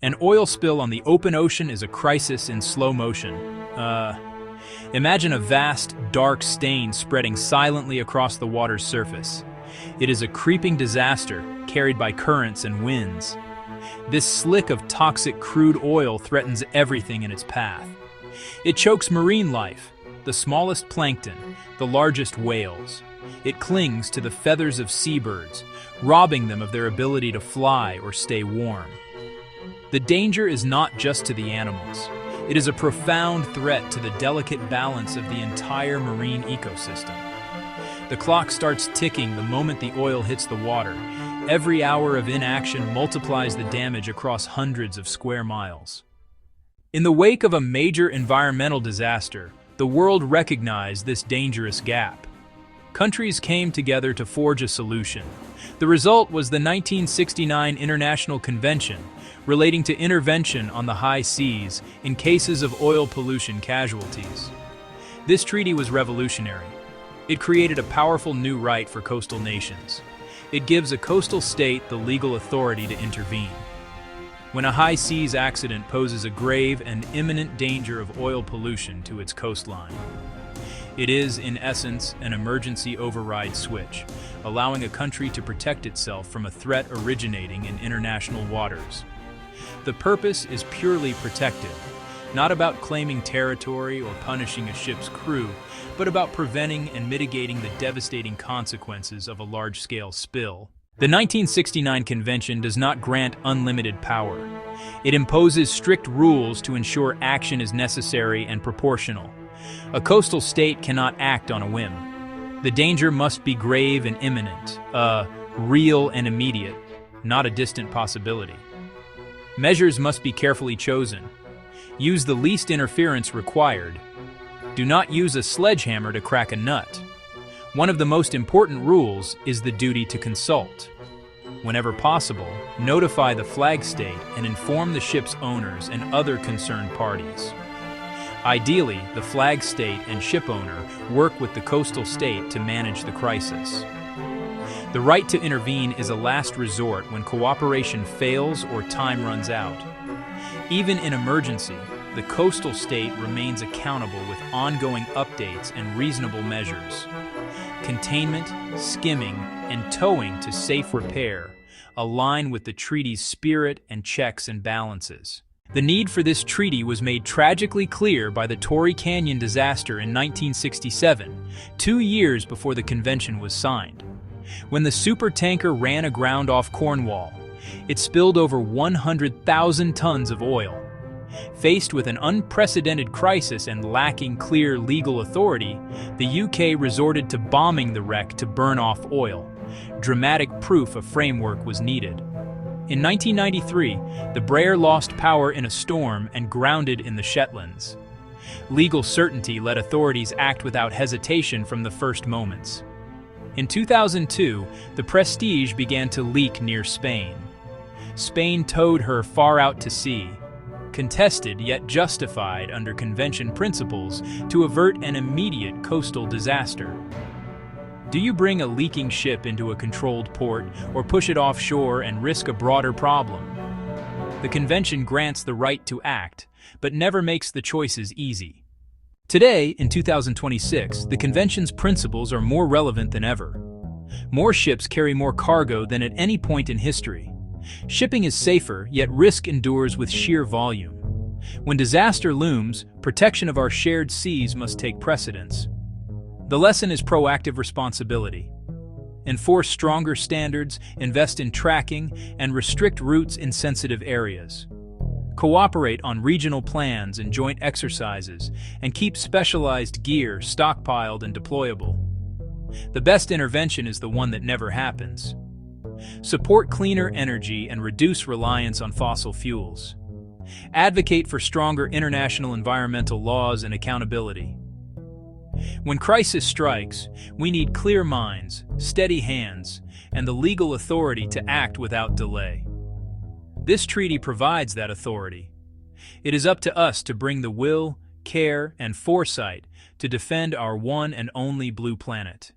An oil spill on the open ocean is a crisis in slow motion. Imagine a vast, dark stain spreading silently across the water's surface. It is a creeping disaster carried by currents and winds. This slick of toxic crude oil threatens everything in its path. It chokes marine life, the smallest plankton, the largest whales. It clings to the feathers of seabirds, robbing them of their ability to fly or stay warm. The danger is not just to the animals. It is a profound threat to the delicate balance of the entire marine ecosystem. The clock starts ticking the moment the oil hits the water. Every hour of inaction multiplies the damage across hundreds of square miles. In the wake of a major environmental disaster, the world recognized this dangerous gap. Countries came together to forge a solution. The result was the 1969 International Convention relating to intervention on the high seas in cases of oil pollution casualties. This treaty was revolutionary. It created a powerful new right for coastal nations. It gives a coastal state the legal authority to intervene. When a high seas accident poses a grave and imminent danger of oil pollution to its coastline. It is, in essence, an emergency override switch, allowing a country to protect itself from a threat originating in international waters. The purpose is purely protective, not about claiming territory or punishing a ship's crew, but about preventing and mitigating the devastating consequences of a large-scale spill. The 1969 Convention does not grant unlimited power. It imposes strict rules to ensure action is necessary and proportional. A coastal state cannot act on a whim. The danger must be grave and imminent, real and immediate, not a distant possibility. Measures must be carefully chosen. Use the least interference required. Do not use a sledgehammer to crack a nut. One of the most important rules is the duty to consult. Whenever possible, notify the flag state and inform the ship's owners and other concerned parties. Ideally, the flag state and ship owner work with the coastal state to manage the crisis. The right to intervene is a last resort when cooperation fails or time runs out. Even in emergency, the coastal state remains accountable with ongoing updates and reasonable measures. Containment, skimming, and towing to safe repair align with the treaty's spirit and checks and balances. The need for this treaty was made tragically clear by the Torrey Canyon disaster in 1967, 2 years before the convention was signed. When the supertanker ran aground off Cornwall, it spilled over 100,000 tons of oil. Faced with an unprecedented crisis and lacking clear legal authority, the UK resorted to bombing the wreck to burn off oil. Dramatic proof a framework was needed. In 1993, the Braer lost power in a storm and grounded in the Shetlands. Legal certainty let authorities act without hesitation from the first moments. In 2002, the Prestige began to leak near Spain. Spain towed her far out to sea, contested yet justified under convention principles to avert an immediate coastal disaster. Do you bring a leaking ship into a controlled port or push it offshore and risk a broader problem? The convention grants the right to act, but never makes the choices easy. Today, in 2026, the convention's principles are more relevant than ever. More ships carry more cargo than at any point in history. Shipping is safer, yet risk endures with sheer volume. When disaster looms, protection of our shared seas must take precedence. The lesson is proactive responsibility. Enforce stronger standards, invest in tracking, and restrict routes in sensitive areas. Cooperate on regional plans and joint exercises, and keep specialized gear stockpiled and deployable. The best intervention is the one that never happens. Support cleaner energy and reduce reliance on fossil fuels. Advocate for stronger international environmental laws and accountability. When crisis strikes, we need clear minds, steady hands, and the legal authority to act without delay. This treaty provides that authority. It is up to us to bring the will, care, and foresight to defend our one and only blue planet.